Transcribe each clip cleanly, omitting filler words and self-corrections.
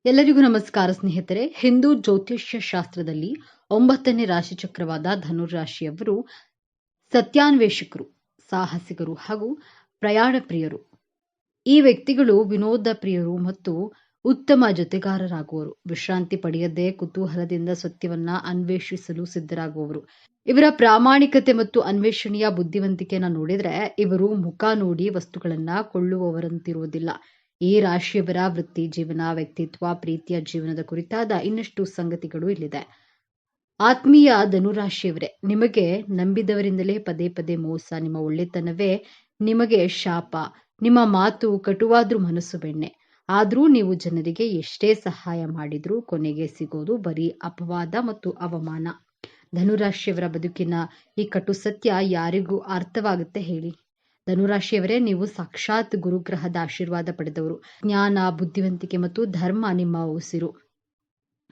ಎಲ್ಲರಿಗೂ ನಮಸ್ಕಾರ ಸ್ನೇಹಿತರೆ. ಹಿಂದೂ ಜ್ಯೋತಿಷ್ಯ ಶಾಸ್ತ್ರದಲ್ಲಿ 9ನೇ ರಾಶಿ ಚಕ್ರವಾದ ಧನುರಾಶಿಯವರು ಸತ್ಯಾನ್ವೇಷಕರು, ಸಾಹಸಿಗರು ಹಾಗೂ ಪ್ರಯಾಣ ಪ್ರಿಯರು. ಈ ವ್ಯಕ್ತಿಗಳು ವಿನೋದ ಪ್ರಿಯರು ಮತ್ತು ಉತ್ತಮ ಜೊತೆಗಾರರಾಗುವರು. ವಿಶ್ರಾಂತಿ ಪಡೆಯದೆ ಕುತೂಹಲದಿಂದ ಸತ್ಯವನ್ನ ಅನ್ವೇಷಿಸಲು ಸಿದ್ಧರಾಗುವವರು. ಇವರ ಪ್ರಾಮಾಣಿಕತೆ ಮತ್ತು ಅನ್ವೇಷಣೆಯ ಬುದ್ಧಿವಂತಿಕೆಯನ್ನು ನೋಡಿದ್ರೆ ಇವರು ಮುಖ ನೋಡಿ ವಸ್ತುಗಳನ್ನ ಕೊಳ್ಳುವವರಂತಿರುವುದಿಲ್ಲ. ಈ ರಾಶಿಯವರ ವೃತ್ತಿ ಜೀವನ, ವ್ಯಕ್ತಿತ್ವ, ಪ್ರೀತಿಯ ಜೀವನದ ಕುರಿತಾದ ಇನ್ನಷ್ಟು ಸಂಗತಿಗಳು ಇಲ್ಲಿದೆ. ಆತ್ಮೀಯ ಧನುರಾಶಿಯವರೇ, ನಿಮಗೆ ನಂಬಿದವರಿಂದಲೇ ಪದೇ ಪದೇ ಮೋಸ, ನಿಮ್ಮ ಒಳ್ಳೆತನವೇ ನಿಮಗೆ ಶಾಪ. ನಿಮ್ಮ ಮಾತು ಕಟುವಾದ್ರೂ ಮನಸ್ಸು ಬೆಣ್ಣೆ. ಆದ್ರೂ ನೀವು ಜನರಿಗೆ ಎಷ್ಟೇ ಸಹಾಯ ಮಾಡಿದ್ರೂ ಕೊನೆಗೆ ಸಿಗೋದು ಬರೀ ಅಪವಾದ ಮತ್ತು ಅವಮಾನ. ಧನುರಾಶಿಯವರ ಬದುಕಿನ ಈ ಕಟು ಸತ್ಯ ಯಾರಿಗೂ ಅರ್ಥವಾಗುತ್ತೆ ಹೇಳಿ? ಧನುರಾಶಿಯವರೇ, ನೀವು ಸಾಕ್ಷಾತ್ ಗುರುಗ್ರಹದ ಆಶೀರ್ವಾದ ಪಡೆದವರು. ಜ್ಞಾನ, ಬುದ್ಧಿವಂತಿಕೆ ಮತ್ತು ಧರ್ಮ ನಿಮ್ಮ ಉಸಿರು.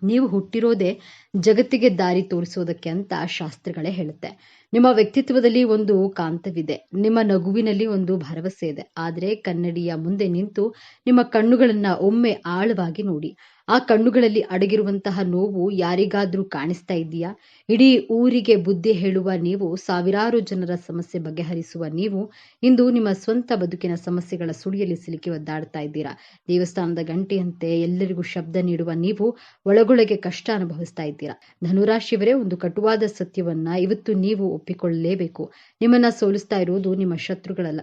ನೀವು ಹುಟ್ಟಿರೋದೇ ಜಗತ್ತಿಗೆ ದಾರಿ ತೋರಿಸೋದಕ್ಕೆ ಅಂತ ಶಾಸ್ತ್ರಗಳೇ ಹೇಳುತ್ತೆ. ನಿಮ್ಮ ವ್ಯಕ್ತಿತ್ವದಲ್ಲಿ ಒಂದು ಕಾಂತವಿದೆ, ನಿಮ್ಮ ನಗುವಿನಲ್ಲಿ ಒಂದು ಭರವಸೆ ಇದೆ. ಆದರೆ ಕನ್ನಡಿಯ ಮುಂದೆ ನಿಂತು ನಿಮ್ಮ ಕಣ್ಣುಗಳನ್ನ ಒಮ್ಮೆ ಆಳವಾಗಿ ನೋಡಿ. ಆ ಕಣ್ಣುಗಳಲ್ಲಿ ಅಡಗಿರುವಂತಹ ನೋವು ಯಾರಿಗಾದ್ರೂ ಕಾಣಿಸ್ತಾ ಇದೆಯಾ? ಇಡೀ ಊರಿಗೆ ಬುದ್ಧಿ ಹೇಳುವ ನೀವು, ಸಾವಿರಾರು ಜನರ ಸಮಸ್ಯೆ ಬಗೆಹರಿಸುವ ನೀವು, ಇಂದು ನಿಮ್ಮ ಸ್ವಂತ ಬದುಕಿನ ಸಮಸ್ಯೆಗಳ ಸುಳಿಯಲ್ಲಿ ಸಿಲುಕಿ ಒದ್ದಾಡ್ತಾ ಇದ್ದೀರಾ. ದೇವಸ್ಥಾನದ ಗಂಟೆಯಂತೆ ಎಲ್ಲರಿಗೂ ಶಬ್ದ ನೀಡುವ ನೀವು ಒಳಗೊಳಗೆ ಕಷ್ಟ ಅನುಭವಿಸ್ತಾ ಇದ್ದೀರಾ. ಧನುರಾಶಿಯವರೇ, ಒಂದು ಕಟುವಾದ ಸತ್ಯವನ್ನ ಇವತ್ತು ನೀವು ಒಪ್ಪಿಕೊಳ್ಳಲೇಬೇಕು. ನಿಮ್ಮನ್ನ ಸೋಲಿಸ್ತಾ ಇರೋದು ನಿಮ್ಮ ಶತ್ರುಗಳಲ್ಲ,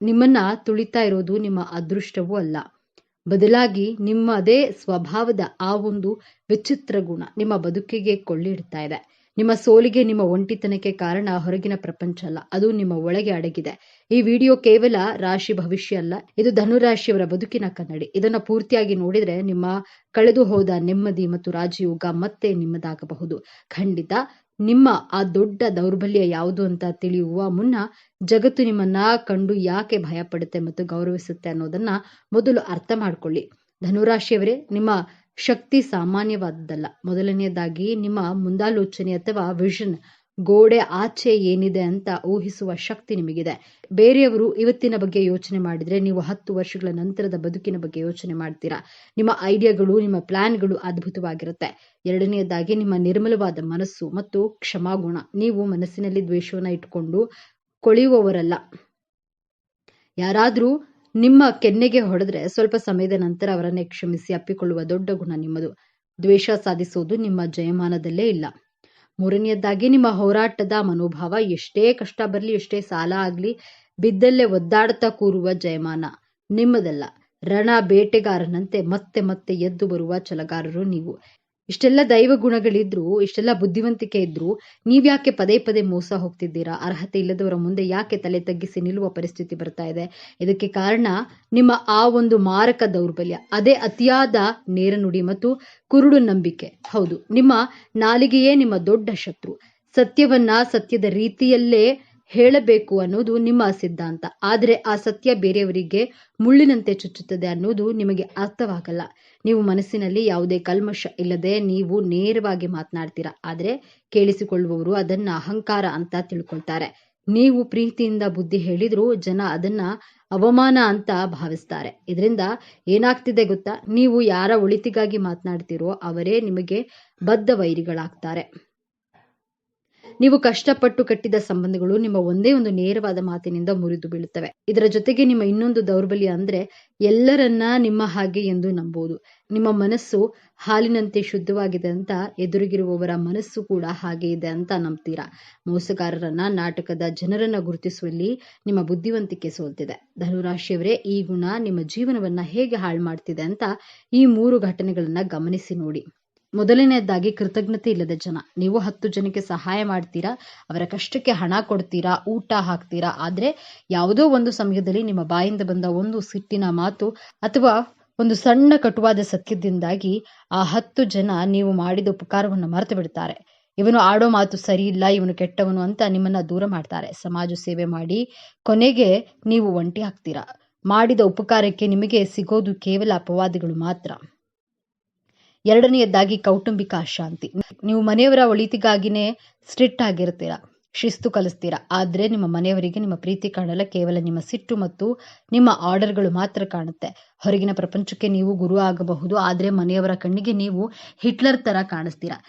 ನಿಮ್ಮನ್ನ ತುಳಿತಾ ಇರೋದು ನಿಮ್ಮ ಅದೃಷ್ಟವೂ ಅಲ್ಲ. ಬದಲಾಗಿ ನಿಮ್ಮದೇ ಸ್ವಭಾವದ ಆ ಒಂದು ವಿಚಿತ್ರ ಗುಣ ನಿಮ್ಮ ಬದುಕಿಗೆ ಕೊಳ್ಳಿಡ್ತಾ ಇದೆ. ನಿಮ್ಮ ಸೋಲಿಗೆ, ನಿಮ್ಮ ಒಂಟಿತನಕ್ಕೆ ಕಾರಣ ಹೊರಗಿನ ಪ್ರಪಂಚ ಅಲ್ಲ, ಅದು ನಿಮ್ಮ ಒಳಗೆ ಅಡಗಿದೆ. ಈ ವಿಡಿಯೋ ಕೇವಲ ರಾಶಿ ಭವಿಷ್ಯ ಅಲ್ಲ, ಇದು ಧನುರಾಶಿಯವರ ಬದುಕಿನ ಕನ್ನಡಿ. ಇದನ್ನ ಪೂರ್ತಿಯಾಗಿ ನೋಡಿದ್ರೆ ನಿಮ್ಮ ಕಳೆದು ಹೋದ ನೆಮ್ಮದಿ ಮತ್ತು ರಾಜಯೋಗ ಮತ್ತೆ ನಿಮ್ಮದಾಗಬಹುದು. ಖಂಡಿತ ನಿಮ್ಮ ಆ ದೊಡ್ಡ ದೌರ್ಬಲ್ಯ ಯಾವುದು ಅಂತ ತಿಳಿಯುವ ಮುನ್ನ ಜಗತ್ತು ನಿಮ್ಮನ್ನ ಕಂಡು ಯಾಕೆ ಭಯ ಪಡುತ್ತೆ ಮತ್ತು ಗೌರವಿಸುತ್ತೆ ಅನ್ನೋದನ್ನ ಮೊದಲು ಅರ್ಥ ಮಾಡ್ಕೊಳ್ಳಿ. ಧನುರಾಶಿಯವರೇ, ನಿಮ್ಮ ಶಕ್ತಿ ಸಾಮಾನ್ಯವಾದದ್ದಲ್ಲ. ಮೊದಲನೆಯದಾಗಿ ನಿಮ್ಮ ಮುಂದಾಲೋಚನೆ ಅಥವಾ ವಿಷನ್, ಗೋಡೆ ಆಚೆ ಏನಿದೆ ಅಂತ ಊಹಿಸುವ ಶಕ್ತಿ ನಿಮಗಿದೆ. ಬೇರೆಯವರು ಇವತ್ತಿನ ಬಗ್ಗೆ ಯೋಚನೆ ಮಾಡಿದ್ರೆ ನೀವು 10 ವರ್ಷಗಳ ನಂತರದ ಬದುಕಿನ ಬಗ್ಗೆ ಯೋಚನೆ ಮಾಡ್ತೀರಾ. ನಿಮ್ಮ ಐಡಿಯಾಗಳು, ನಿಮ್ಮ ಪ್ಲಾನ್ಗಳು ಅದ್ಭುತವಾಗಿರುತ್ತೆ. ಎರಡನೆಯದಾಗಿ ನಿಮ್ಮ ನಿರ್ಮಲವಾದ ಮನಸ್ಸು ಮತ್ತು ಕ್ಷಮಾಗುಣ. ನೀವು ಮನಸ್ಸಿನಲ್ಲಿ ದ್ವೇಷವನ್ನ ಇಟ್ಕೊಂಡು ಕೊಳೆಯುವವರಲ್ಲ. ಯಾರಾದ್ರೂ ನಿಮ್ಮ ಕೆನ್ನೆಗೆ ಹೊಡೆದ್ರೆ ಸ್ವಲ್ಪ ಸಮಯದ ನಂತರ ಅವರನ್ನೇ ಕ್ಷಮಿಸಿ ಅಪ್ಪಿಕೊಳ್ಳುವ ದೊಡ್ಡ ಗುಣ ನಿಮ್ಮದು. ದ್ವೇಷ ಸಾಧಿಸೋದು ನಿಮ್ಮ ಜಯಮಾನದಲ್ಲೇ ಇಲ್ಲ. ಮೂರನೆಯದಾಗಿ ನಿಮ್ಮ ಹೋರಾಟದ ಮನೋಭಾವ. ಎಷ್ಟೇ ಕಷ್ಟ ಬರಲಿ, ಎಷ್ಟೇ ಸಾಲ ಆಗ್ಲಿ, ಬಿದ್ದಲ್ಲೇ ಒದ್ದಾಡ್ತಾ ಕೂರುವ ಜಯಮಾನ ನಿಮ್ಮದಲ್ಲ. ರಣ ಬೇಟೆಗಾರನಂತೆ ಮತ್ತೆ ಮತ್ತೆ ಎದ್ದು ಬರುವ ಛಲಗಾರರು ನೀವು. ಇಷ್ಟೆಲ್ಲ ದೈವ ಗುಣಗಳಿದ್ರು, ಇಷ್ಟೆಲ್ಲ ಬುದ್ಧಿವಂತಿಕೆ ಇದ್ರು ನೀವ್ಯಾಕೆ ಪದೇ ಪದೇ ಮೋಸ ಹೋಗ್ತಿದ್ದೀರಾ? ಅರ್ಹತೆ ಇಲ್ಲದವರ ಮುಂದೆ ಯಾಕೆ ತಲೆ ತಗ್ಗಿಸಿ ನಿಲ್ಲುವ ಪರಿಸ್ಥಿತಿ ಬರ್ತಾ ಇದೆ? ಇದಕ್ಕೆ ಕಾರಣ ನಿಮ್ಮ ಆ ಒಂದು ಮಾರಕ ದೌರ್ಬಲ್ಯ, ಅದೇ ಅತಿಯಾದ ನೇರನುಡಿ ಮತ್ತು ಕುರುಡು ನಂಬಿಕೆ. ಹೌದು, ನಿಮ್ಮ ನಾಲಿಗೆಯೇ ನಿಮ್ಮ ದೊಡ್ಡ ಶತ್ರು. ಸತ್ಯವನ್ನ ಸತ್ಯದ ರೀತಿಯಲ್ಲೇ ಹೇಳಬೇಕು ಅನ್ನೋದು ನಿಮ್ಮ ಸಿದ್ಧಾಂತ. ಆದರೆ ಆ ಸತ್ಯ ಬೇರೆಯವರಿಗೆ ಮುಳ್ಳಿನಂತೆ ಚುಚ್ಚುತ್ತದೆ ಅನ್ನೋದು ನಿಮಗೆ ಅರ್ಥವಾಗಲ್ಲ. ನೀವು ಮನಸ್ಸಿನಲ್ಲಿ ಯಾವುದೇ ಕಲ್ಮಶ ಇಲ್ಲದೆ ನೀವು ನೇರವಾಗಿ ಮಾತನಾಡ್ತೀರಾ. ಆದರೆ ಕೇಳಿಸಿಕೊಳ್ಳುವವರು ಅದನ್ನ ಅಹಂಕಾರ ಅಂತ ತಿಳ್ಕೊಳ್ತಾರೆ. ನೀವು ಪ್ರೀತಿಯಿಂದ ಬುದ್ಧಿ ಹೇಳಿದ್ರೂ ಜನ ಅದನ್ನ ಅವಮಾನ ಅಂತ ಭಾವಿಸ್ತಾರೆ. ಇದರಿಂದ ಏನಾಗ್ತಿದೆ ಗೊತ್ತಾ? ನೀವು ಯಾರ ಒಳಿತಿಗಾಗಿ ಮಾತನಾಡ್ತೀರೋ ಅವರೇ ನಿಮಗೆ ಬದ್ಧ ವೈರಿಗಳಾಗ್ತಾರೆ. ನೀವು ಕಷ್ಟಪಟ್ಟು ಕಟ್ಟಿದ ಸಂಬಂಧಗಳು ನಿಮ್ಮ ಒಂದೇ ಒಂದು ನೇರವಾದ ಮಾತಿನಿಂದ ಮುರಿದು ಬೀಳುತ್ತವೆ. ಇದರ ಜೊತೆಗೆ ನಿಮ್ಮ ಇನ್ನೊಂದು ದೌರ್ಬಲ್ಯ ಅಂದ್ರೆ ಎಲ್ಲರನ್ನ ನಿಮ್ಮ ಹಾಗೆ ಎಂದು ನಂಬುವುದು. ನಿಮ್ಮ ಮನಸ್ಸು ಹಾಲಿನಂತೆ ಶುದ್ಧವಾಗಿದೆ ಅಂತ ಎದುರಿಗಿರುವವರ ಮನಸ್ಸು ಕೂಡ ಹಾಗೆ ಇದೆ ಅಂತ ನಂಬ್ತೀರಾ. ಮೋಸಗಾರರನ್ನ, ನಾಟಕದ ಜನರನ್ನ ಗುರುತಿಸುವಲ್ಲಿ ನಿಮ್ಮ ಬುದ್ಧಿವಂತಿಕೆ ಸೋಲ್ತಿದೆ. ಧನುರಾಶಿಯವರೇ, ಈ ಗುಣ ನಿಮ್ಮ ಜೀವನವನ್ನ ಹೇಗೆ ಹಾಳು ಮಾಡ್ತಿದೆ ಅಂತ ಈ 3 ಘಟನೆಗಳನ್ನ ಗಮನಿಸಿ ನೋಡಿ. ಮೊದಲನೆಯದಾಗಿ ಕೃತಜ್ಞತೆ ಇಲ್ಲದ ಜನ. ನೀವು 10 ಜನಕ್ಕೆ ಸಹಾಯ ಮಾಡ್ತೀರಾ, ಅವರ ಕಷ್ಟಕ್ಕೆ ಹಣ ಕೊಡ್ತೀರಾ, ಊಟ ಹಾಕ್ತೀರಾ. ಆದ್ರೆ ಯಾವುದೋ ಒಂದು ಸಮಯದಲ್ಲಿ ನಿಮ್ಮ ಬಾಯಿಂದ ಬಂದ ಒಂದು ಸಿಟ್ಟಿನ ಮಾತು ಅಥವಾ ಒಂದು ಸಣ್ಣ ಕಟುವಾದ ಸತ್ಯದಿಂದಾಗಿ ಆ 10 ಜನ ನೀವು ಮಾಡಿದ ಉಪಕಾರವನ್ನು ಮರೆತು ಬಿಡ್ತಾರೆ. ಇವನು ಆಡೋ ಮಾತು ಸರಿ ಇಲ್ಲ, ಇವನು ಕೆಟ್ಟವನು ಅಂತ ನಿಮ್ಮನ್ನ ದೂರ ಮಾಡ್ತಾರೆ. ಸಮಾಜ ಸೇವೆ ಮಾಡಿ ಕೊನೆಗೆ ನೀವು ಒಂಟಿ ಆಗ್ತೀರಾ. ಮಾಡಿದ ಉಪಕಾರಕ್ಕೆ ನಿಮಗೆ ಸಿಗೋದು ಕೇವಲ ಅಪವಾದಗಳು ಮಾತ್ರ. ಎರಡನೆಯದಾಗಿ ಕೌಟುಂಬಿಕ ಅಶಾಂತಿ. ನೀವು ಮನೆಯವರ ಒಳಿತಿಗಾಗಿನೇ ಸ್ಟ್ರಿಕ್ಟ್ ಆಗಿರ್ತೀರಾ. ಶಿಸ್ತು ಕಲಿಸ್ತೀರಾ. ಆದರೆ ನಿಮ್ಮ ಮನೆಯವರಿಗೆ ನಿಮ್ಮ ಪ್ರೀತಿ ಕಾಣಲ್ಲ, ಕೇವಲ ನಿಮ್ಮ ಸಿಟ್ಟು ಮತ್ತು ನಿಮ್ಮ ಆರ್ಡರ್ಗಳು ಮಾತ್ರ ಕಾಣುತ್ತೆ. ಹೊರಗಿನ ಪ್ರಪಂಚಕ್ಕೆ ನೀವು ಗುರು ಆಗಬಹುದು, ಆದರೆ ಮನೆಯವರ ಕಣ್ಣಿಗೆ ನೀವು ಹಿಟ್ಲರ್ ತರ ಕಾಣಿಸ್ತೀರಾ.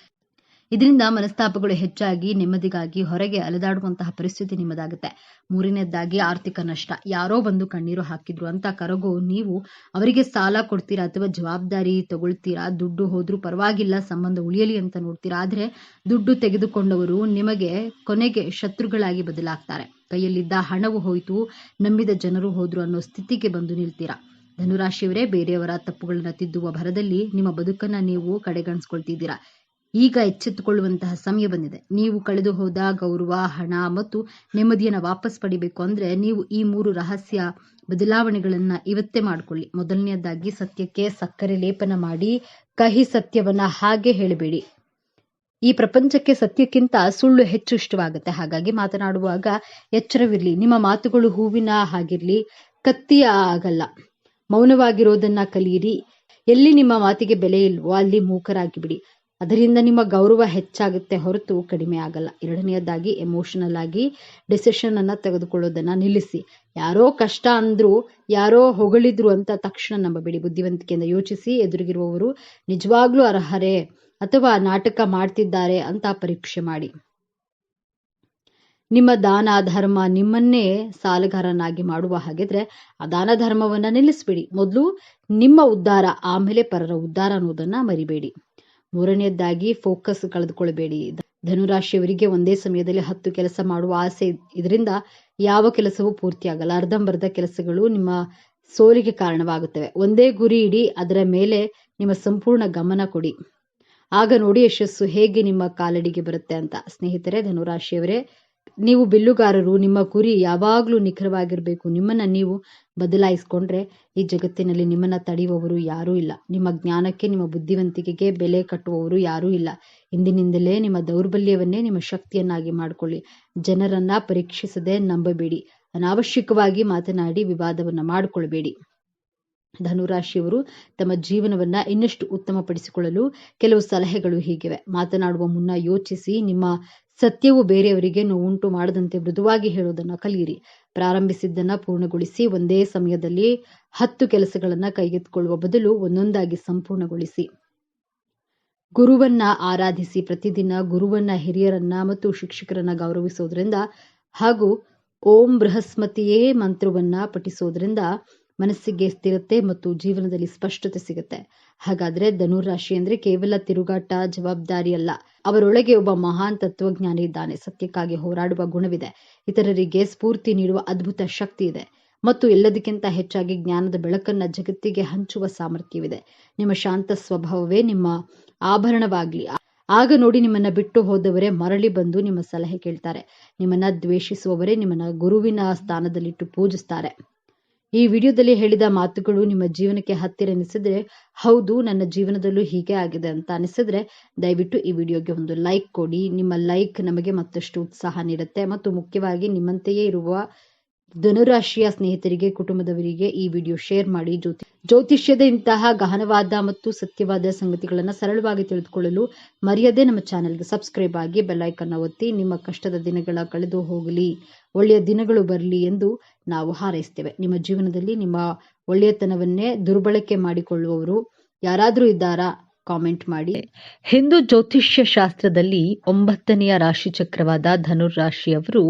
ಇದರಿಂದ ಮನಸ್ತಾಪಗಳು ಹೆಚ್ಚಾಗಿ ನೆಮ್ಮದಿಗಾಗಿ ಹೊರಗೆ ಅಲೆದಾಡುವಂತಹ ಪರಿಸ್ಥಿತಿ ನಿಮ್ಮದಾಗುತ್ತೆ. ಮೂರನೇದಾಗಿ ಆರ್ಥಿಕ ನಷ್ಟ. ಯಾರೋ ಬಂದು ಕಣ್ಣೀರು ಹಾಕಿದ್ರು ಅಂತ ಕರಗೋ ನೀವು ಅವರಿಗೆ ಸಾಲ ಕೊಡ್ತೀರಾ ಅಥವಾ ಜವಾಬ್ದಾರಿ ತಗೊಳ್ತೀರಾ. ದುಡ್ಡು ಹೋದ್ರೂ ಪರವಾಗಿಲ್ಲ, ಸಂಬಂಧ ಉಳಿಯಲಿ ಅಂತ ನೋಡ್ತೀರಾ. ಆದರೆ ದುಡ್ಡು ತೆಗೆದುಕೊಂಡವರು ನಿಮಗೆ ಕೊನೆಗೆ ಶತ್ರುಗಳಾಗಿ ಬದಲಾಗ್ತಾರೆ. ಕೈಯಲ್ಲಿದ್ದ ಹಣವು ಹೋಯ್ತು, ನಂಬಿದ ಜನರು ಹೋದ್ರು ಅನ್ನೋ ಸ್ಥಿತಿಗೆ ಬಂದು ನಿಲ್ತೀರಾ. ಧನುರಾಶಿಯವರೇ, ಬೇರೆಯವರ ತಪ್ಪುಗಳನ್ನ ತಿದ್ದುವ ಭರದಲ್ಲಿ ನಿಮ್ಮ ಬದುಕನ್ನ ನೀವು ಕಡೆಗಣಿಸ್ಕೊಳ್ತಿದ್ದೀರಾ. ಈಗ ಎಚ್ಚೆತ್ತುಕೊಳ್ಳುವಂತಹ ಸಮಯ ಬಂದಿದೆ. ನೀವು ಕಳೆದು ಹೋದ ಗೌರವ, ಹಣ ಮತ್ತು ನೆಮ್ಮದಿಯನ್ನು ವಾಪಸ್ ಪಡಿಬೇಕು ಅಂದ್ರೆ ನೀವು ಈ 3 ರಹಸ್ಯ ಬದಲಾವಣೆಗಳನ್ನ ಇವತ್ತೇ ಮಾಡ್ಕೊಳ್ಳಿ. ಮೊದಲನೆಯದಾಗಿ, ಸತ್ಯಕ್ಕೆ ಸಕ್ಕರೆ ಲೇಪನ ಮಾಡಿ ಕಹಿ ಸತ್ಯವನ್ನ ಹಾಗೆ ಹೇಳಬೇಡಿ. ಈ ಪ್ರಪಂಚಕ್ಕೆ ಸತ್ಯಕ್ಕಿಂತ ಸುಳ್ಳು ಹೆಚ್ಚು ಇಷ್ಟವಾಗುತ್ತೆ. ಹಾಗಾಗಿ ಮಾತನಾಡುವಾಗ ಎಚ್ಚರವಿರ್ಲಿ. ನಿಮ್ಮ ಮಾತುಗಳು ಹೂವಿನ ಹಾಗಿರ್ಲಿ, ಕತ್ತಿಯ ಆಗಲ್ಲ. ಮೌನವಾಗಿರೋದನ್ನ ಕಲಿಯಿರಿ. ಎಲ್ಲಿ ನಿಮ್ಮ ಮಾತಿಗೆ ಬೆಲೆ ಇಲ್ವೋ ಅಲ್ಲಿ ಮೂಕರಾಗಿ ಬಿಡಿ. ಅದರಿಂದ ನಿಮ್ಮ ಗೌರವ ಹೆಚ್ಚಾಗುತ್ತೆ ಹೊರತು ಕಡಿಮೆ ಆಗಲ್ಲ. ಎರಡನೆಯದಾಗಿ, ಎಮೋಷನಲ್ ಆಗಿ ಡಿಸಿಷನ್ ಅನ್ನ ತೆಗೆದುಕೊಳ್ಳೋದನ್ನ ನಿಲ್ಲಿಸಿ. ಯಾರೋ ಕಷ್ಟ ಅಂದ್ರು, ಯಾರೋ ಹೊಗಳಿದ್ರು ಅಂತ ತಕ್ಷಣ ನಂಬಬೇಡಿ. ಬುದ್ಧಿವಂತಿಕೆಯಿಂದ ಯೋಚಿಸಿ. ಎದುರಿಗಿರುವವರು ನಿಜವಾಗ್ಲೂ ಅರ್ಹರೇ ಅಥವಾ ನಾಟಕ ಮಾಡ್ತಿದ್ದಾರೆ ಅಂತ ಪರೀಕ್ಷೆ ಮಾಡಿ. ನಿಮ್ಮ ದಾನ ಧರ್ಮ ನಿಮ್ಮನ್ನೇ ಸಾಲಗಾರನಾಗಿ ಮಾಡುವ ಹಾಗಿದ್ರೆ ಆ ದಾನ ಧರ್ಮವನ್ನ ನಿಲ್ಲಿಸ್ಬಿಡಿ. ಮೊದಲು ನಿಮ್ಮ ಉದ್ಧಾರ, ಆಮೇಲೆ ಪರರ ಉದ್ಧಾರ ಅನ್ನೋದನ್ನ ಮರಿಬೇಡಿ. ಮೂರನೆಯದಾಗಿ, ಫೋಕಸ್ ಕಳೆದುಕೊಳ್ಳಬೇಡಿ. ಧನುರಾಶಿಯವರಿಗೆ ಒಂದೇ ಸಮಯದಲ್ಲಿ 10 ಕೆಲಸ ಮಾಡುವ ಆಸೆ. ಇದರಿಂದ ಯಾವ ಕೆಲಸವೂ ಪೂರ್ತಿಯಾಗಲ್ಲ. ಅರ್ಧಂಬರ್ಧ ಕೆಲಸಗಳು ನಿಮ್ಮ ಸೋಲಿಗೆ ಕಾರಣವಾಗುತ್ತವೆ. ಒಂದೇ ಗುರಿ ಇಡಿ, ಅದರ ಮೇಲೆ ನಿಮ್ಮ ಸಂಪೂರ್ಣ ಗಮನ ಕೊಡಿ. ಆಗ ನೋಡಿ ಯಶಸ್ಸು ಹೇಗೆ ನಿಮ್ಮ ಕಾಲಡಿಗೆ ಬರುತ್ತೆ ಅಂತ. ಸ್ನೇಹಿತರೆ, ಧನುರಾಶಿಯವರೇ, ನೀವು ಬಿಲ್ಲುಗಾರರು. ನಿಮ್ಮ ಗುರಿ ಯಾವಾಗ್ಲೂ ನಿಖರವಾಗಿರ್ಬೇಕು. ನಿಮ್ಮನ್ನ ನೀವು ಬದಲಾಯಿಸ್ಕೊಂಡ್ರೆ ಈ ಜಗತ್ತಿನಲ್ಲಿ ನಿಮ್ಮನ್ನ ತಡೆಯುವವರು ಯಾರೂ ಇಲ್ಲ. ನಿಮ್ಮ ಜ್ಞಾನಕ್ಕೆ, ನಿಮ್ಮ ಬುದ್ಧಿವಂತಿಕೆಗೆ ಬೆಲೆ ಕಟ್ಟುವವರು ಯಾರೂ ಇಲ್ಲ. ಇಂದಿನಿಂದಲೇ ನಿಮ್ಮ ದೌರ್ಬಲ್ಯವನ್ನೇ ನಿಮ್ಮ ಶಕ್ತಿಯನ್ನಾಗಿ ಮಾಡಿಕೊಳ್ಳಿ. ಜನರನ್ನ ಪರೀಕ್ಷಿಸದೆ ನಂಬಬೇಡಿ. ಅನಾವಶ್ಯಕವಾಗಿ ಮಾತನಾಡಿ ವಿವಾದವನ್ನ ಮಾಡಿಕೊಳ್ಬೇಡಿ. ಧನುರಾಶಿಯವರು ತಮ್ಮ ಜೀವನವನ್ನ ಇನ್ನಷ್ಟು ಉತ್ತಮಪಡಿಸಿಕೊಳ್ಳಲು ಕೆಲವು ಸಲಹೆಗಳು ಹೀಗಿವೆ. ಮಾತನಾಡುವ ಮುನ್ನ ಯೋಚಿಸಿ. ನಿಮ್ಮ ಸತ್ಯವು ಬೇರೆಯವರಿಗೆ ನೋವುಂಟು ಮಾಡದಂತೆ ಮೃದುವಾಗಿ ಹೇಳೋದನ್ನ ಕಲಿಯಿರಿ. ಪ್ರಾರಂಭಿಸಿದ್ದನ್ನ ಪೂರ್ಣಗೊಳಿಸಿ. ಒಂದೇ ಸಮಯದಲ್ಲಿ 10 ಕೆಲಸಗಳನ್ನ ಕೈಗೆತ್ತಿಕೊಳ್ಳುವ ಬದಲು ಒಂದೊಂದಾಗಿ ಸಂಪೂರ್ಣಗೊಳಿಸಿ. ಗುರುವನ್ನ ಆರಾಧಿಸಿ. ಪ್ರತಿದಿನ ಗುರುವನ್ನ, ಹಿರಿಯರನ್ನ ಮತ್ತು ಶಿಕ್ಷಕರನ್ನ ಗೌರವಿಸೋದ್ರಿಂದ ಹಾಗೂ ಓಂ ಬೃಹಸ್ಪತಿಯೇ ಮಂತ್ರವನ್ನ ಪಠಿಸೋದ್ರಿಂದ ಮನಸ್ಸಿಗೆ ಸ್ಥಿರತೆ ಮತ್ತು ಜೀವನದಲ್ಲಿ ಸ್ಪಷ್ಟತೆ ಸಿಗುತ್ತೆ. ಹಾಗಾದ್ರೆ ಧನುರಾಶಿ ಅಂದ್ರೆ ಕೇವಲ ತಿರುಗಾಟ, ಜವಾಬ್ದಾರಿ ಅಲ್ಲ. ಅವರೊಳಗೆ ಒಬ್ಬ ಮಹಾನ್ ತತ್ವಜ್ಞಾನಿ ಇದ್ದಾನೆ. ಸತ್ಯಕ್ಕಾಗಿ ಹೋರಾಡುವ ಗುಣವಿದೆ. ಇತರರಿಗೆ ಸ್ಫೂರ್ತಿ ನೀಡುವ ಅದ್ಭುತ ಶಕ್ತಿ ಇದೆ ಮತ್ತು ಎಲ್ಲದಕ್ಕಿಂತ ಹೆಚ್ಚಾಗಿ ಜ್ಞಾನದ ಬೆಳಕನ್ನ ಜಗತ್ತಿಗೆ ಹಂಚುವ ಸಾಮರ್ಥ್ಯವಿದೆ. ನಿಮ್ಮ ಶಾಂತ ಸ್ವಭಾವವೇ ನಿಮ್ಮ ಆಭರಣವಾಗ್ಲಿ. ಆಗ ನೋಡಿ, ನಿಮ್ಮನ್ನ ಬಿಟ್ಟು ಹೋದವರೇ ಮರಳಿ ಬಂದು ನಿಮ್ಮ ಸಲಹೆ ಕೇಳ್ತಾರೆ. ನಿಮ್ಮನ್ನ ದ್ವೇಷಿಸುವವರೇ ನಿಮ್ಮನ್ನ ಗುರುವಿನ ಸ್ಥಾನದಲ್ಲಿಟ್ಟು ಪೂಜಿಸ್ತಾರೆ. ಈ ವಿಡಿಯೋದಲ್ಲಿ ಹೇಳಿದ ಮಾತುಗಳು ನಿಮ್ಮ ಜೀವನಕ್ಕೆ ಹತ್ತಿರ ಅನಿಸಿದ್ರೆ, ಹೌದು ನನ್ನ ಜೀವನದಲ್ಲೂ ಹೀಗೆ ಆಗಿದೆ ಅಂತ ಅನಿಸಿದ್ರೆ ದಯವಿಟ್ಟು ಈ ವಿಡಿಯೋಗೆ ಒಂದು ಲೈಕ್ ಕೊಡಿ. ನಿಮ್ಮ ಲೈಕ್ ನಮಗೆ ಮತ್ತಷ್ಟು ಉತ್ಸಾಹ ನೀಡುತ್ತೆ ಮತ್ತು ಮುಖ್ಯವಾಗಿ ನಿಮ್ಮಂತೆಯೇ ಇರುವ ಧನುರಾಶಿಯ ಸ್ನೇಹಿತರಿಗೆ, ಕುಟುಂಬದವರಿಗೆ ಈ ವಿಡಿಯೋ ಶೇರ್ ಮಾಡಿ. ಜ್ಯೋತಿಷ್ಯದ ಇಂತಹ ಗಹನವಾದ ಮತ್ತು ಸತ್ಯವಾದ ಸಂಗತಿಗಳನ್ನು ಸರಳವಾಗಿ ತಿಳಿದುಕೊಳ್ಳಲು ಮರೆಯದೆ ನಮ್ಮ ಚಾನೆಲ್ಗೆ ಸಬ್ಸ್ಕ್ರೈಬ್ ಆಗಿ ಬೆಲ್ ಐಕಾನ್ ಒತ್ತಿ. ನಿಮ್ಮ ಕಷ್ಟದ ದಿನಗಳ ಕಳೆದು ಹೋಗಲಿ, ಒಳ್ಳೆಯ ದಿನಗಳು ಬರಲಿ ಎಂದು ನಾವು ಹಾರೈಸ್ತೇವೆ. ನಿಮ್ಮ ಜೀವನದಲ್ಲಿ ನಿಮ್ಮ ಒಳ್ಳೆಯತನವನ್ನೇ ದುರ್ಬಳಕೆ ಮಾಡಿಕೊಳ್ಳುವವರು ಯಾರಾದರೂ ಇದ್ದಾರಾ? ಕಾಮೆಂಟ್ ಮಾಡಿ. ಹಿಂದೂ ಜ್ಯೋತಿಷ್ಯ ಶಾಸ್ತ್ರದಲ್ಲಿ 9ನೆಯ ರಾಶಿ ಚಕ್ರವಾದ ಧನುರಾಶಿಯವರು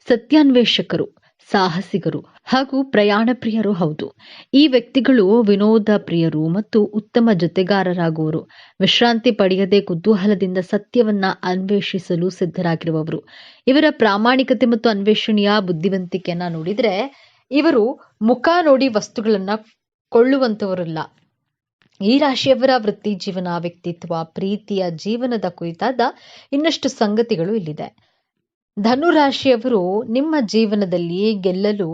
ಸತ್ಯಾನ್ವೇಷಕರು, ಸಾಹಸಿಗರು ಹಾಗೂ ಪ್ರಯಾಣ ಪ್ರಿಯರು ಹೌದು. ಈ ವ್ಯಕ್ತಿಗಳು ವಿನೋದ ಪ್ರಿಯರು ಮತ್ತು ಉತ್ತಮ ಜೊತೆಗಾರರಾಗುವರು. ವಿಶ್ರಾಂತಿ ಪಡೆಯದೆ ಕುತೂಹಲದಿಂದ ಸತ್ಯವನ್ನ ಅನ್ವೇಷಿಸಲು ಸಿದ್ಧರಾಗಿರುವವರು. ಇವರ ಪ್ರಾಮಾಣಿಕತೆ ಮತ್ತು ಅನ್ವೇಷಣೆಯ ಬುದ್ಧಿವಂತಿಕೆಯನ್ನ ನೋಡಿದ್ರೆ ಇವರು ಮುಖ ನೋಡಿ ವಸ್ತುಗಳನ್ನ ಕೊಳ್ಳುವಂತವರಲ್ಲ. ಈ ರಾಶಿಯವರ ವೃತ್ತಿ ಜೀವನ, ವ್ಯಕ್ತಿತ್ವ, ಪ್ರೀತಿಯ ಜೀವನದ ಕುರಿತಾದ ಇನ್ನಷ್ಟು ಸಂಗತಿಗಳು ಇಲ್ಲಿದೆ. ಧನುರಾಶಿಯವರು ನಿಮ್ಮ ಜೀವನದಲ್ಲಿ ಗೆಲ್ಲಲು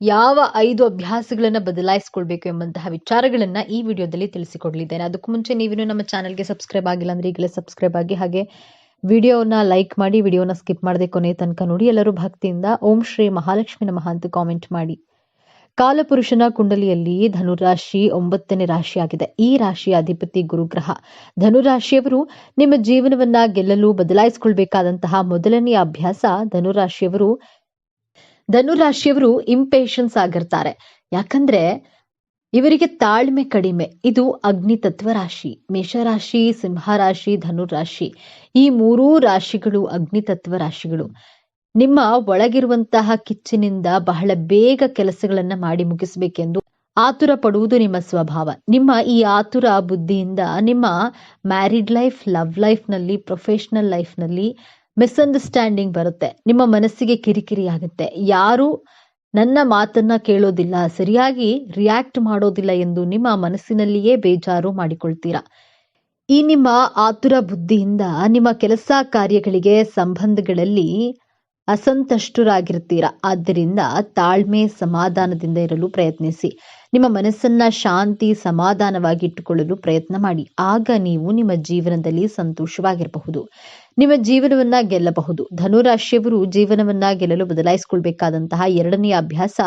ಯಾವ 5 ಅಭ್ಯಾಸಗಳನ್ನ ಬದಲಾಯಿಸಿಕೊಳ್ಬೇಕು ಎಂಬಂತಹ ವಿಚಾರಗಳನ್ನ ಈ ವಿಡಿಯೋದಲ್ಲಿ ತಿಳಿಸಿಕೊಡಲಿದ್ದೇನೆ. ಅದಕ್ಕೂ ಮುಂಚೆ ನೀವೇನು ನಮ್ಮ ಚಾನೆಲ್ಗೆ ಸಬ್ಸ್ಕ್ರೈಬ್ ಆಗಿಲ್ಲ ಅಂದ್ರೆ ಈಗಲೇ ಸಬ್ಸ್ಕ್ರೈಬ್ ಆಗಿ, ಹಾಗೆ ವಿಡಿಯೋನ ಲೈಕ್ ಮಾಡಿ, ವಿಡಿಯೋನ ಸ್ಕಿಪ್ ಮಾಡದೆ ಕೊನೆ ತನಕ ನೋಡಿ. ಎಲ್ಲರೂ ಭಕ್ತಿಯಿಂದ ಓಂ ಶ್ರೀ ಮಹಾಲಕ್ಷ್ಮಿ ನಮಃ ಅಂತ ಕಾಮೆಂಟ್ ಮಾಡಿ. ಕಾಲಪುರುಷನ ಕುಂಡಲಿಯಲ್ಲಿ ಧನುರಾಶಿ 9ನೇ ರಾಶಿಯಾಗಿದೆ. ಈ ರಾಶಿಯ ಅಧಿಪತಿ ಗುರುಗ್ರಹ. ಧನುರಾಶಿಯವರು ನಿಮ್ಮ ಜೀವನವನ್ನ ಗೆಲ್ಲಲು ಬದಲಾಯಿಸಿಕೊಳ್ಬೇಕಾದಂತಹ ಮೊದಲನೆಯ ಅಭ್ಯಾಸ ಧನುರಾಶಿಯವರು ಇಂಪೇಷನ್ಸ್ ಆಗಿರ್ತಾರೆ. ಯಾಕಂದ್ರೆ ಇವರಿಗೆ ತಾಳ್ಮೆ ಕಡಿಮೆ. ಇದು ಅಗ್ನಿತತ್ವ ರಾಶಿ. ಮೇಷರಾಶಿ, ಸಿಂಹರಾಶಿ, ಧನುರಾಶಿ ಈ ಮೂರೂ ರಾಶಿಗಳು ಅಗ್ನಿತತ್ವ ರಾಶಿಗಳು. ನಿಮ್ಮ ಒಳಗಿರುವಂತಹ ಕಿಚ್ಚಿನಿಂದ ಬಹಳ ಬೇಗ ಕೆಲಸಗಳನ್ನ ಮಾಡಿ ಮುಗಿಸಬೇಕೆಂದು ಆತುರ ಪಡುವುದು ನಿಮ್ಮ ಸ್ವಭಾವ. ನಿಮ್ಮ ಈ ಆತುರ ಬುದ್ಧಿಯಿಂದ ನಿಮ್ಮ ಮ್ಯಾರಿಡ್ ಲೈಫ್, ಲವ್ ಲೈಫ್ನಲ್ಲಿ, ಪ್ರೊಫೆಷನಲ್ ಲೈಫ್ನಲ್ಲಿ ಮಿಸ್ಅಂಡರ್ಸ್ಟ್ಯಾಂಡಿಂಗ್ ಬರುತ್ತೆ. ನಿಮ್ಮ ಮನಸ್ಸಿಗೆ ಕಿರಿಕಿರಿ ಆಗುತ್ತೆ. ಯಾರು ನನ್ನ ಮಾತನ್ನ ಕೇಳೋದಿಲ್ಲ, ಸರಿಯಾಗಿ ರಿಯಾಕ್ಟ್ ಮಾಡೋದಿಲ್ಲ ಎಂದು ನಿಮ್ಮ ಮನಸ್ಸಿನಲ್ಲಿಯೇ ಬೇಜಾರು ಮಾಡಿಕೊಳ್ತೀರಾ. ಈ ನಿಮ್ಮ ಆತುರ ಬುದ್ಧಿಯಿಂದ ನಿಮ್ಮ ಕೆಲಸ ಕಾರ್ಯಗಳಿಗೆ, ಸಂಬಂಧಗಳಲ್ಲಿ ಅಸಂತುಷ್ಟರಾಗಿರ್ತೀರಾ. ಆದ್ದರಿಂದ ತಾಳ್ಮೆ, ಸಮಾಧಾನದಿಂದ ಇರಲು ಪ್ರಯತ್ನಿಸಿ. ನಿಮ್ಮ ಮನಸ್ಸನ್ನ ಶಾಂತಿ, ಸಮಾಧಾನವಾಗಿ ಇಟ್ಟುಕೊಳ್ಳಲು ಪ್ರಯತ್ನ ಮಾಡಿ. ಆಗ ನೀವು ನಿಮ್ಮ ಜೀವನದಲ್ಲಿ ಸಂತೋಷವಾಗಿರಬಹುದು, ನಿಮ್ಮ ಜೀವನವನ್ನ ಗೆಲ್ಲಬಹುದು. ಧನುರಾಶಿಯವರು ಜೀವನವನ್ನ ಗೆಲ್ಲಲು ಬದಲಾಯಿಸಿಕೊಳ್ಬೇಕಾದಂತಹ ಎರಡನೆಯ ಅಭ್ಯಾಸ,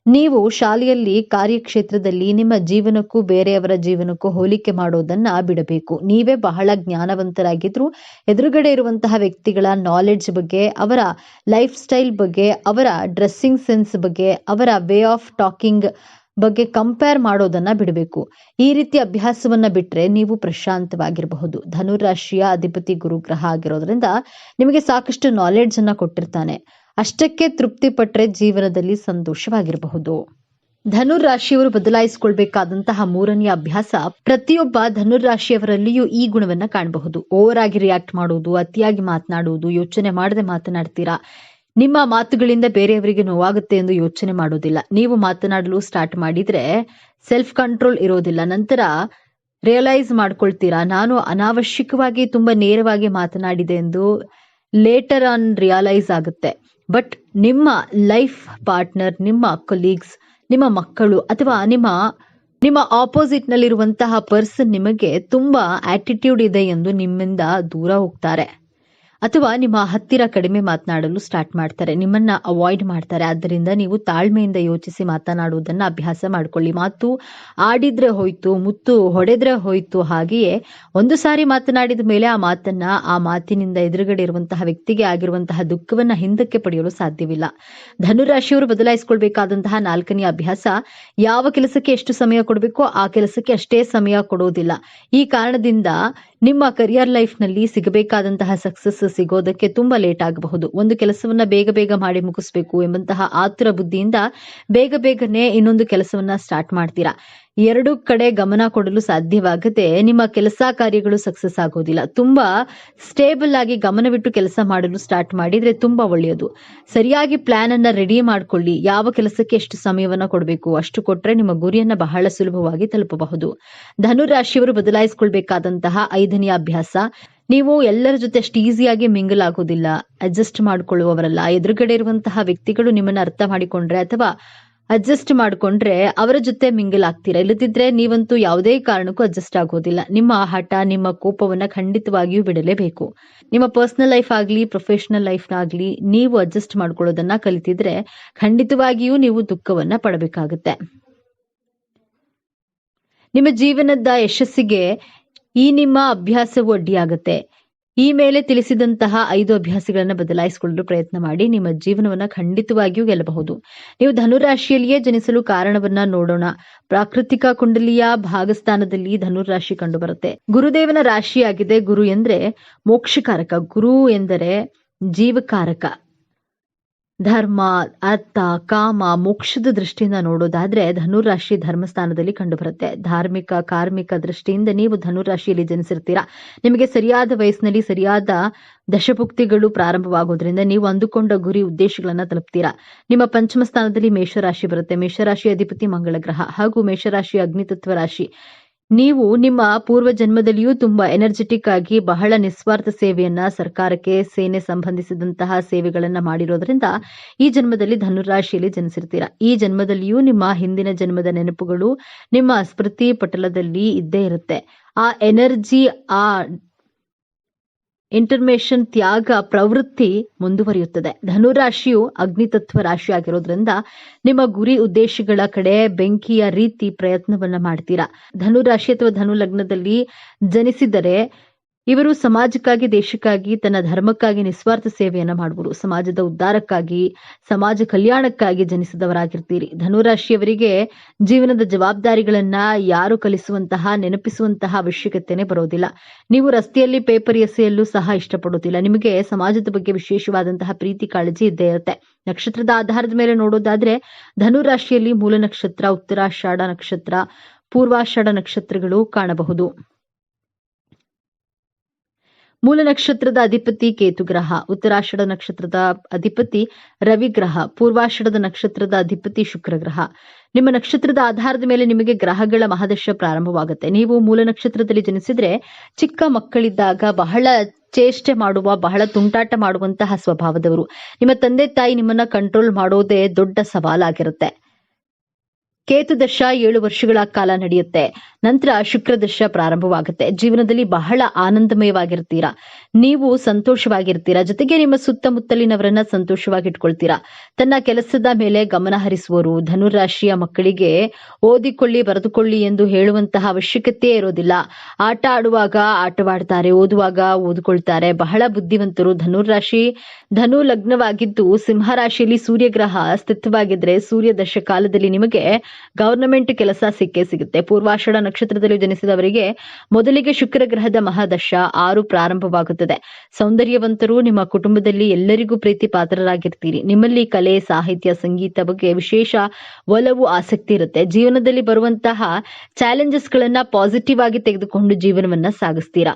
ನೀವು ಶಾಲೆಯಲ್ಲಿ, ಕಾರ್ಯಕ್ಷೇತ್ರದಲ್ಲಿ ನಿಮ್ಮ ಜೀವನಕ್ಕೂ ಬೇರೆಯವರ ಜೀವನಕ್ಕೂ ಹೋಲಿಕೆ ಮಾಡೋದನ್ನ ಬಿಡಬೇಕು. ನೀವೇ ಬಹಳ ಜ್ಞಾನವಂತರಾಗಿದ್ರು ಎದುರುಗಡೆ ಇರುವಂತಹ ವ್ಯಕ್ತಿಗಳ ನಾಲೆಡ್ಜ್ ಬಗ್ಗೆ, ಅವರ ಲೈಫ್ ಸ್ಟೈಲ್ ಬಗ್ಗೆ, ಅವರ ಡ್ರೆಸ್ಸಿಂಗ್ ಸೆನ್ಸ್ ಬಗ್ಗೆ, ಅವರ ವೇ ಆಫ್ ಟಾಕಿಂಗ್ ಬಗ್ಗೆ ಕಂಪೇರ್ ಮಾಡೋದನ್ನ ಬಿಡಬೇಕು. ಈ ರೀತಿ ಅಭ್ಯಾಸವನ್ನ ಬಿಟ್ರೆ ನೀವು ಪ್ರಶಾಂತವಾಗಿರಬಹುದು. ಧನುರಾಶಿಯ ಅಧಿಪತಿ ಗುರುಗ್ರಹ ಆಗಿರೋದ್ರಿಂದ ನಿಮಗೆ ಸಾಕಷ್ಟು ನಾಲೆಡ್ಜ್ ಅನ್ನ ಕೊಟ್ಟಿರ್ತಾನೆ. ಅಷ್ಟಕ್ಕೆ ತೃಪ್ತಿ ಪಟ್ಟರೆ ಜೀವನದಲ್ಲಿ ಸಂತೋಷವಾಗಿರಬಹುದು. ಧನುರಾಶಿಯವರು ಬದಲಾಯಿಸಿಕೊಳ್ಬೇಕಾದಂತಹ ಮೂರನೆಯ ಅಭ್ಯಾಸ, ಪ್ರತಿಯೊಬ್ಬ ಧನುರಾಶಿಯವರಲ್ಲಿಯೂ ಈ ಗುಣವನ್ನ ಕಾಣಬಹುದು. ಓವರ್ ಆಗಿ ರಿಯಾಕ್ಟ್ ಮಾಡುವುದು, ಅತಿಯಾಗಿ ಮಾತನಾಡುವುದು, ಯೋಚನೆ ಮಾಡದೆ ಮಾತನಾಡ್ತೀರಾ. ನಿಮ್ಮ ಮಾತುಗಳಿಂದ ಬೇರೆಯವರಿಗೆ ನೋವಾಗುತ್ತೆ ಎಂದು ಯೋಚನೆ ಮಾಡೋದಿಲ್ಲ. ನೀವು ಮಾತನಾಡಲು ಸ್ಟಾರ್ಟ್ ಮಾಡಿದ್ರೆ ಸೆಲ್ಫ್ ಕಂಟ್ರೋಲ್ ಇರೋದಿಲ್ಲ. ನಂತರ ರಿಯಲೈಸ್ ಮಾಡ್ಕೊಳ್ತೀರಾ, ನಾನು ಅನಾವಶ್ಯಕವಾಗಿ ತುಂಬಾ ನೇರವಾಗಿ ಮಾತನಾಡಿದೆ ಎಂದು ಲೇಟರ್ ಆನ್ ರಿಯಲೈಸ್ ಆಗುತ್ತೆ. ಬಟ್ ನಿಮ್ಮ ಲೈಫ್ ಪಾರ್ಟ್ನರ್, ನಿಮ್ಮ ಕೊಲೀಗ್ಸ್, ನಿಮ್ಮ ಮಕ್ಕಳು ಅಥವಾ ನಿಮ್ಮ ಆಪೋಸಿಟ್ ನಲ್ಲಿರುವಂತಹ ಪರ್ಸನ್ ನಿಮಗೆ ತುಂಬಾ ಆಟಿಟ್ಯೂಡ್ ಇದೆ ಎಂದು ನಿಮ್ಮಿಂದ ದೂರ ಹೋಗ್ತಾರೆ ಅಥವಾ ನಿಮ್ಮ ಹತ್ತಿರ ಕಡಿಮೆ ಮಾತನಾಡಲು ಸ್ಟಾರ್ಟ್ ಮಾಡ್ತಾರೆ, ನಿಮ್ಮನ್ನ ಅವಾಯ್ಡ್ ಮಾಡ್ತಾರೆ. ಆದ್ದರಿಂದ ನೀವು ತಾಳ್ಮೆಯಿಂದ ಯೋಚಿಸಿ ಮಾತನಾಡುವುದನ್ನ ಅಭ್ಯಾಸ ಮಾಡ್ಕೊಳ್ಳಿ. ಮಾತು ಆಡಿದ್ರೆ ಹೋಯ್ತು, ಮುತ್ತು ಹೊಡೆದ್ರೆ ಹೋಯ್ತು. ಹಾಗೆಯೇ ಒಂದು ಸಾರಿ ಮಾತನಾಡಿದ ಮೇಲೆ ಆ ಮಾತಿನಿಂದ ಎದುರುಗಡೆ ಇರುವಂತಹ ವ್ಯಕ್ತಿಗೆ ಆಗಿರುವಂತಹ ದುಃಖವನ್ನ ಹಿಂದಕ್ಕೆ ಪಡೆಯಲು ಸಾಧ್ಯವಿಲ್ಲ. ಧನುರಾಶಿಯವರು ಬದಲಾಯಿಸಿಕೊಳ್ಬೇಕಾದಂತಹ ನಾಲ್ಕನೆಯ ಅಭ್ಯಾಸ, ಯಾವ ಕೆಲಸಕ್ಕೆ ಎಷ್ಟು ಸಮಯ ಕೊಡಬೇಕೋ ಆ ಕೆಲಸಕ್ಕೆ ಅಷ್ಟೇ ಸಮಯ ಕೊಡೋದಿಲ್ಲ. ಈ ಕಾರಣದಿಂದ ನಿಮ್ಮ ಕರಿಯರ್ ಲೈಫ್ ನಲ್ಲಿ ಸಿಗಬೇಕಾದಂತಹ ಸಕ್ಸಸ್ ಸಿಗೋದಕ್ಕೆ ತುಂಬಾ ಲೇಟ್ ಆಗಬಹುದು. ಒಂದು ಕೆಲಸವನ್ನ ಬೇಗ ಬೇಗ ಮಾಡಿ ಮುಗಿಸ್ಬೇಕು ಎಂಬಂತಹ ಆತುರ ಬುದ್ಧಿಯಿಂದ ಬೇಗನೆ ಇನ್ನೊಂದು ಕೆಲಸವನ್ನ ಸ್ಟಾರ್ಟ್ ಮಾಡ್ತೀರಾ. ಎರಡು ಕಡೆ ಗಮನ ಕೊಡಲು ಸಾಧ್ಯವಾಗದೆ ನಿಮ್ಮ ಕೆಲಸ ಕಾರ್ಯಗಳು ಸಕ್ಸಸ್ ಆಗೋದಿಲ್ಲ. ತುಂಬಾ ಸ್ಟೇಬಲ್ ಆಗಿ ಗಮನವಿಟ್ಟು ಕೆಲಸ ಮಾಡಲು ಸ್ಟಾರ್ಟ್ ಮಾಡಿದ್ರೆ ತುಂಬಾ ಒಳ್ಳೆಯದು. ಸರಿಯಾಗಿ ಪ್ಲಾನ್ ಅನ್ನ ರೆಡಿ ಮಾಡ್ಕೊಳ್ಳಿ. ಯಾವ ಕೆಲಸಕ್ಕೆ ಎಷ್ಟು ಸಮಯವನ್ನ ಕೊಡಬೇಕು ಅಷ್ಟು ಕೊಟ್ರೆ ನಿಮ್ಮ ಗುರಿಯನ್ನ ಬಹಳ ಸುಲಭವಾಗಿ ತಲುಪಬಹುದು. ಧನುರಾಶಿಯವರು ಬದಲಾಯಿಸಿಕೊಳ್ಬೇಕಾದಂತಹ ಐದನೆಯ ಅಭ್ಯಾಸ, ನೀವು ಎಲ್ಲರ ಜೊತೆ ಅಷ್ಟು ಈಸಿಯಾಗಿ ಮಿಂಗಲ್ ಆಗೋದಿಲ್ಲ, ಅಡ್ಜಸ್ಟ್ ಮಾಡಿಕೊಳ್ಳುವವರಲ್ಲ. ಎದುರುಗಡೆ ಇರುವಂತಹ ವ್ಯಕ್ತಿಗಳು ನಿಮ್ಮನ್ನ ಅರ್ಥ ಮಾಡಿಕೊಂಡ್ರೆ ಅಥವಾ ಅಡ್ಜಸ್ಟ್ ಮಾಡಿಕೊಂಡ್ರೆ ಅವರ ಜೊತೆ ಮಿಂಗಲ್ ಆಗ್ತೀರಾ. ಇಲ್ಲದಿದ್ರೆ ನೀವಂತೂ ಯಾವುದೇ ಕಾರಣಕ್ಕೂ ಅಡ್ಜಸ್ಟ್ ಆಗೋದಿಲ್ಲ. ನಿಮ್ಮ ಹಠ, ನಿಮ್ಮ ಕೋಪವನ್ನ ಖಂಡಿತವಾಗಿಯೂ ಬಿಡಲೇಬೇಕು. ನಿಮ್ಮ ಪರ್ಸನಲ್ ಲೈಫ್ ಆಗ್ಲಿ, ಪ್ರೊಫೆಷನಲ್ ಲೈಫ್ ಆಗ್ಲಿ, ನೀವು ಅಡ್ಜಸ್ಟ್ ಮಾಡ್ಕೊಳ್ಳೋದನ್ನ ಕಲಿತಿದ್ರೆ ಖಂಡಿತವಾಗಿಯೂ ನೀವು ದುಃಖವನ್ನ ಪಡಬೇಕಾಗುತ್ತೆ. ನಿಮ್ಮ ಜೀವನದ ಯಶಸ್ಸಿಗೆ ಈ ನಿಮ್ಮ ಅಭ್ಯಾಸವು ಅಡ್ಡಿಯಾಗುತ್ತೆ. ಈ ಮೇಲೆ ತಿಳಿಸಿದಂತಹ 5 ಅಭ್ಯಾಸಗಳನ್ನು ಬದಲಾಯಿಸಿಕೊಳ್ಳಲು ಪ್ರಯತ್ನ ಮಾಡಿ. ನಿಮ್ಮ ಜೀವನವನ್ನ ಖಂಡಿತವಾಗಿಯೂ ಗೆಲ್ಲಬಹುದು. ನೀವು ಧನುರಾಶಿಯಲ್ಲಿಯೇ ಜನಿಸಲು ಕಾರಣವನ್ನ ನೋಡೋಣ. ಪ್ರಾಕೃತಿಕ ಕುಂಡಲಿಯ ಭಾಗಸ್ಥಾನದಲ್ಲಿ ಧನುರಾಶಿ ಕಂಡು ಬರುತ್ತೆ. ಗುರುದೇವನ ರಾಶಿಯಾಗಿದೆ. ಗುರು ಎಂದ್ರೆ ಮೋಕ್ಷಕಾರಕ, ಗುರು ಎಂದರೆ ಜೀವಕಾರಕ. ಧರ್ಮ, ಅರ್ಥ, ಕಾಮ, ಮೋಕ್ಷದ ದೃಷ್ಟಿಯಿಂದ ನೋಡೋದಾದ್ರೆ ಧನುರಾಶಿ ಧರ್ಮಸ್ಥಾನದಲ್ಲಿ ಕಂಡು ಬರುತ್ತೆ. ಧಾರ್ಮಿಕ, ಕಾರ್ಮಿಕ ದೃಷ್ಟಿಯಿಂದ ನೀವು ಧನುರಾಶಿಯಲ್ಲಿ ಜನಿಸಿರ್ತೀರಾ. ನಿಮಗೆ ಸರಿಯಾದ ವಯಸ್ಸಿನಲ್ಲಿ ಸರಿಯಾದ ದಶಭುಕ್ತಿಗಳು ಪ್ರಾರಂಭವಾಗೋದ್ರಿಂದ ನೀವು ಅಂದುಕೊಂಡ ಗುರಿ, ಉದ್ದೇಶಗಳನ್ನ ತಲುಪ್ತೀರಾ. ನಿಮ್ಮ ಪಂಚಮ ಸ್ಥಾನದಲ್ಲಿ ಮೇಷರಾಶಿ ಬರುತ್ತೆ. ಮೇಷರಾಶಿ ಅಧಿಪತಿ ಮಂಗಳ ಗ್ರಹ ಹಾಗೂ ಮೇಷರಾಶಿ ಅಗ್ನಿತತ್ವ ರಾಶಿ. ನೀವು ನಿಮ್ಮ ಪೂರ್ವ ಜನ್ಮದಲ್ಲಿಯೂ ತುಂಬಾ ಎನರ್ಜೆಟಿಕ್ ಆಗಿ ಬಹಳ ನಿಸ್ವಾರ್ಥ ಸೇವೆಯನ್ನ, ಸರ್ಕಾರಕ್ಕೆ, ಸೇನೆ ಸಂಬಂಧಿಸಿದಂತಹ ಸೇವೆಗಳನ್ನ ಮಾಡಿರೋದ್ರಿಂದ ಈ ಜನ್ಮದಲ್ಲಿ ಧನುರಾಶಿಯಲ್ಲಿ ಜನಿಸಿರ್ತೀರಾ. ಈ ಜನ್ಮದಲ್ಲಿಯೂ ನಿಮ್ಮ ಹಿಂದಿನ ಜನ್ಮದ ನೆನಪುಗಳು ನಿಮ್ಮ ಸ್ಮೃತಿ ಪಟಲದಲ್ಲಿ ಇದ್ದೇ ಇರುತ್ತೆ. ಆ ಎನರ್ಜಿ, ಆ ಇಂಟರ್ಮೇಷನ್ ತ್ಯಾಗ ಪ್ರವೃತ್ತಿ ಮುಂದುವರಿಯುತ್ತದೆ. ಧನುರಾಶಿಯು ಅಗ್ನಿತತ್ವ ರಾಶಿ ಆಗಿರೋದ್ರಿಂದ ನಿಮ್ಮ ಗುರಿ ಉದ್ದೇಶಗಳ ಕಡೆ ಬೆಂಕಿಯ ರೀತಿ ಪ್ರಯತ್ನವನ್ನ ಮಾಡ್ತೀರಾ. ಧನುರಾಶಿ ಅಥವಾ ಧನು ಲಗ್ನದಲ್ಲಿ ಜನಿಸಿದರೆ ಇವರು ಸಮಾಜಕ್ಕಾಗಿ, ದೇಶಕ್ಕಾಗಿ, ತನ್ನ ಧರ್ಮಕ್ಕಾಗಿ ನಿಸ್ವಾರ್ಥ ಸೇವೆಯನ್ನ ಮಾಡುವರು. ಸಮಾಜದ ಉದ್ಧಾರಕ್ಕಾಗಿ, ಸಮಾಜ ಕಲ್ಯಾಣಕ್ಕಾಗಿ ಜನಿಸಿದವರಾಗಿರ್ತೀರಿ. ಧನುರಾಶಿಯವರಿಗೆ ಜೀವನದ ಜವಾಬ್ದಾರಿಗಳನ್ನ ಯಾರು ಕಲಿಸುವಂತಹ, ನೆನಪಿಸುವಂತಹ ಅವಶ್ಯಕತೆನೇ ಬರೋದಿಲ್ಲ. ನೀವು ರಸ್ತೆಯಲ್ಲಿ ಪೇಪರ್ ಎಸೆಯಲು ಸಹ ಇಷ್ಟಪಡೋದಿಲ್ಲ. ನಿಮಗೆ ಸಮಾಜದ ಬಗ್ಗೆ ವಿಶೇಷವಾದಂತಹ ಪ್ರೀತಿ, ಕಾಳಜಿ ಇದ್ದೇ ಇರುತ್ತೆ. ನಕ್ಷತ್ರದ ಆಧಾರದ ಮೇಲೆ ನೋಡೋದಾದ್ರೆ ಧನುರಾಶಿಯಲ್ಲಿ ಮೂಲ ನಕ್ಷತ್ರ, ಉತ್ತರಾಷಾಢ ನಕ್ಷತ್ರ, ಪೂರ್ವಾಷಾಢ ನಕ್ಷತ್ರಗಳು ಕಾಣಬಹುದು. ಮೂಲ ನಕ್ಷತ್ರದ ಅಧಿಪತಿ ಕೇತು ಗ್ರಹ, ಉತ್ತರಾಷಾಢ ನಕ್ಷತ್ರದ ಅಧಿಪತಿ ರವಿ ಗ್ರಹ, ಪೂರ್ವಾಷಾಢದ ನಕ್ಷತ್ರದ ಅಧಿಪತಿ ಶುಕ್ರ ಗ್ರಹ. ನಿಮ್ಮ ನಕ್ಷತ್ರದ ಆಧಾರದ ಮೇಲೆ ನಿಮಗೆ ಗ್ರಹಗಳ ಮಹಾದಶ ಪ್ರಾರಂಭವಾಗುತ್ತೆ. ನೀವು ಮೂಲ ನಕ್ಷತ್ರದಲ್ಲಿ ಜನಿಸಿದ್ರೆ ಚಿಕ್ಕ ಮಕ್ಕಳಿದ್ದಾಗ ಬಹಳ ಚೇಷ್ಟೆ ಮಾಡುವ, ಬಹಳ ತುಂಟಾಟ ಮಾಡುವಂತಹ ಸ್ವಭಾವದವರು. ನಿಮ್ಮ ತಂದೆ ತಾಯಿ ನಿಮ್ಮನ್ನ ಕಂಟ್ರೋಲ್ ಮಾಡೋದೇ ದೊಡ್ಡ ಸವಾಲಾಗಿರುತ್ತೆ. ಕೇತು ದಶ 7 ವರ್ಷಗಳ ಕಾಲ ನಡೆಯುತ್ತೆ. ನಂತರ ಶುಕ್ರ ದಶ ಪ್ರಾರಂಭವಾಗುತ್ತೆ. ಜೀವನದಲ್ಲಿ ಬಹಳ ಆನಂದಮಯವಾಗಿರ್ತೀರಾ, ನೀವು ಸಂತೋಷವಾಗಿರ್ತೀರಾ. ಜೊತೆಗೆ ನಿಮ್ಮ ಸುತ್ತಮುತ್ತಲಿನವರನ್ನ ಸಂತೋಷವಾಗಿಟ್ಕೊಳ್ತೀರಾ. ತನ್ನ ಕೆಲಸದ ಮೇಲೆ ಗಮನ ಹರಿಸುವರು. ಧನುರಾಶಿಯ ಮಕ್ಕಳಿಗೆ ಓದಿಕೊಳ್ಳಿ, ಬರೆದುಕೊಳ್ಳಿ ಎಂದು ಹೇಳುವಂತಹ ಅವಶ್ಯಕತೆ ಇರೋದಿಲ್ಲ. ಆಟ ಆಡುವಾಗ ಆಟವಾಡ್ತಾರೆ, ಓದುವಾಗ ಓದಿಕೊಳ್ತಾರೆ. ಬಹಳ ಬುದ್ಧಿವಂತರು. ಧನುರಾಶಿ ಧನು ಲಗ್ನವಾಗಿದ್ದು ಸಿಂಹರಾಶಿಯಲ್ಲಿ ಸೂರ್ಯಗ್ರಹ ಸ್ಥಿತವಾಗಿದ್ರೆ ಸೂರ್ಯ ದಶ ಕಾಲದಲ್ಲಿ ನಿಮಗೆ ಗವರ್ನಮೆಂಟ್ ಕೆಲಸ ಸಿಕ್ಕೇ ಸಿಗುತ್ತೆ. ಪೂರ್ವಾಷಾಢ ನಕ್ಷತ್ರದಲ್ಲಿ ಜನಿಸಿದವರಿಗೆ ಮೊದಲಿಗೆ ಶುಕ್ರ ಗ್ರಹದ ಮಹಾದಶ 6 ಪ್ರಾರಂಭವಾಗುತ್ತದೆ. ಸೌಂದರ್ಯವಂತರು. ನಿಮ್ಮ ಕುಟುಂಬದಲ್ಲಿ ಎಲ್ಲರಿಗೂ ಪ್ರೀತಿ ಪಾತ್ರರಾಗಿರ್ತೀರಿ. ನಿಮ್ಮಲ್ಲಿ ಕಲೆ, ಸಾಹಿತ್ಯ, ಸಂಗೀತ ಬಗ್ಗೆ ವಿಶೇಷ ಒಲವು, ಆಸಕ್ತಿ ಇರುತ್ತೆ. ಜೀವನದಲ್ಲಿ ಬರುವಂತಹ ಚಾಲೆಂಜಸ್ ಗಳನ್ನ ಪಾಸಿಟಿವ್ ಆಗಿ ತೆಗೆದುಕೊಂಡು ಜೀವನವನ್ನ ಸಾಗಿಸ್ತೀರಾ.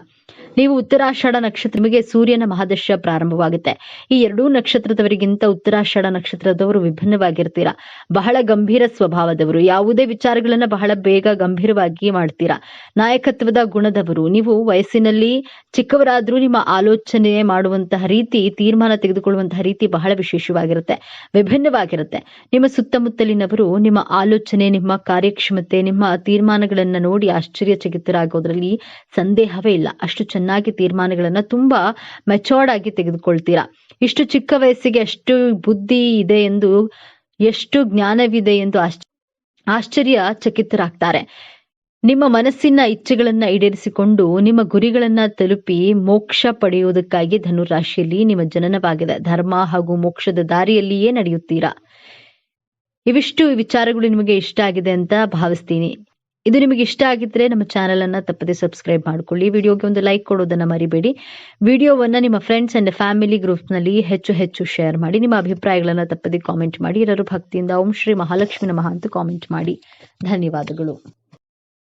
ನೀವು ಉತ್ತರಾಷಾಢ ನಕ್ಷತ್ರ, ನಿಮಗೆ ಸೂರ್ಯನ ಮಹಾದಶ ಪ್ರಾರಂಭವಾಗುತ್ತೆ. ಈ ಎರಡೂ ನಕ್ಷತ್ರದವರಿಗಿಂತ ಉತ್ತರಾಷಾಢ ನಕ್ಷತ್ರದವರು ವಿಭಿನ್ನವಾಗಿರ್ತೀರಾ. ಬಹಳ ಗಂಭೀರ ಸ್ವಭಾವದವರು. ಯಾವುದೇ ವಿಚಾರಗಳನ್ನ ಬಹಳ ಬೇಗ ಗಂಭೀರವಾಗಿ ಮಾಡ್ತೀರಾ. ನಾಯಕತ್ವದ ಗುಣದವರು. ನೀವು ವಯಸ್ಸಿನಲ್ಲಿ ಚಿಕ್ಕವರಾದ್ರೂ ನಿಮ್ಮ ಆಲೋಚನೆ ಮಾಡುವಂತಹ ರೀತಿ, ತೀರ್ಮಾನ ತೆಗೆದುಕೊಳ್ಳುವಂತಹ ರೀತಿ ಬಹಳ ವಿಶೇಷವಾಗಿರುತ್ತೆ, ವಿಭಿನ್ನವಾಗಿರುತ್ತೆ. ನಿಮ್ಮ ಸುತ್ತಮುತ್ತಲಿನವರು ನಿಮ್ಮ ಆಲೋಚನೆ, ನಿಮ್ಮ ಕಾರ್ಯಕ್ಷಮತೆ, ನಿಮ್ಮ ತೀರ್ಮಾನಗಳನ್ನ ನೋಡಿ ಆಶ್ಚರ್ಯಚಕಿತರಾಗೋದ್ರಲ್ಲಿ ಸಂದೇಹವೇ ಇಲ್ಲ. ಅಷ್ಟು ಚೆನ್ನಾಗಿ ತೀರ್ಮಾನಗಳನ್ನ ತುಂಬಾ ಮೆಚೋರ್ಡ್ ಆಗಿ ತೆಗೆದುಕೊಳ್ತೀರಾ. ಇಷ್ಟು ಚಿಕ್ಕ ವಯಸ್ಸಿಗೆ ಅಷ್ಟು ಬುದ್ಧಿ ಇದೆ ಎಂದು, ಎಷ್ಟು ಜ್ಞಾನವಿದೆ ಎಂದು ಆಶ್ಚರ್ಯಚಕಿತರಾಗ್ತಾರೆ. ನಿಮ್ಮ ಮನಸ್ಸಿನ ಇಚ್ಛೆಗಳನ್ನ ಈಡೇರಿಸಿಕೊಂಡು ನಿಮ್ಮ ಗುರಿಗಳನ್ನ ತಲುಪಿ ಮೋಕ್ಷ ಪಡೆಯುವುದಕ್ಕಾಗಿ ಧನುರಾಶಿಯಲ್ಲಿ ನಿಮ್ಮ ಜನನವಾಗಿದೆ. ಧರ್ಮ ಹಾಗೂ ಮೋಕ್ಷದ ದಾರಿಯಲ್ಲಿಯೇ ನಡೆಯುತ್ತೀರಾ. ಇವಿಷ್ಟು ವಿಚಾರಗಳು ನಿಮಗೆ ಇಷ್ಟ ಆಗಿದೆ ಅಂತ ಭಾವಿಸ್ತೀನಿ. ಇದು ನಿಮಗೆ ಇಷ್ಟ ಆಗಿದ್ರೆ ನಮ್ಮ ಚಾನೆಲ್ ಅನ್ನ ತಪ್ಪದೆ ಸಬ್ಸ್ಕ್ರೈಬ್ ಮಾಡ್ಕೊಳ್ಳಿ. ವಿಡಿಯೋಗೆ ಒಂದು ಲೈಕ್ ಕೊಡೋದನ್ನ ಮರಿಬೇಡಿ. ವಿಡಿಯೋವನ್ನ ನಿಮ್ಮ ಫ್ರೆಂಡ್ಸ್ ಅಂಡ್ ಫ್ಯಾಮಿಲಿ ಗ್ರೂಪ್ ನಲ್ಲಿ ಹೆಚ್ಚು ಶೇರ್ ಮಾಡಿ. ನಿಮ್ಮ ಅಭಿಪ್ರಾಯಗಳನ್ನ ತಪ್ಪದೆ ಕಾಮೆಂಟ್ ಮಾಡಿ. ಎಲ್ಲರೂ ಭಕ್ತಿಯಿಂದ ಓಂ ಶ್ರೀ ಮಹಾಲಕ್ಷ್ಮಿ ನಮಃ ಅಂತ ಕಾಮೆಂಟ್ ಮಾಡಿ. ಧನ್ಯವಾದಗಳು.